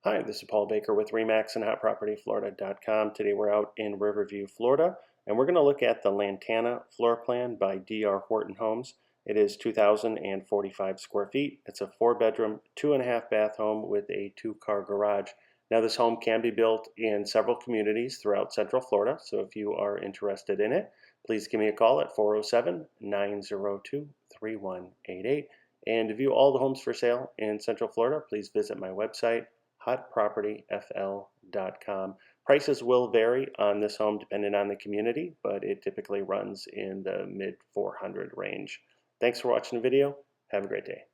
Hi, this is Paul Baker with REMAX and HotPropertyFlorida.com. Today we're out in Riverview, Florida, and we're going to look at the Lantana floor plan by DR Horton Homes. It is 2,045 square feet. It's a 4-bedroom, 2.5-bath home with a 2-car garage. Now this home can be built in several communities throughout Central Florida, so if you are interested in it, please give me a call at 407-902-3188. And to view all the homes for sale in Central Florida, please visit my website, hotpropertyfl.com. Prices will vary on this home depending on the community, but it typically runs in the mid 400 range. Thanks for watching the video. Have a great day.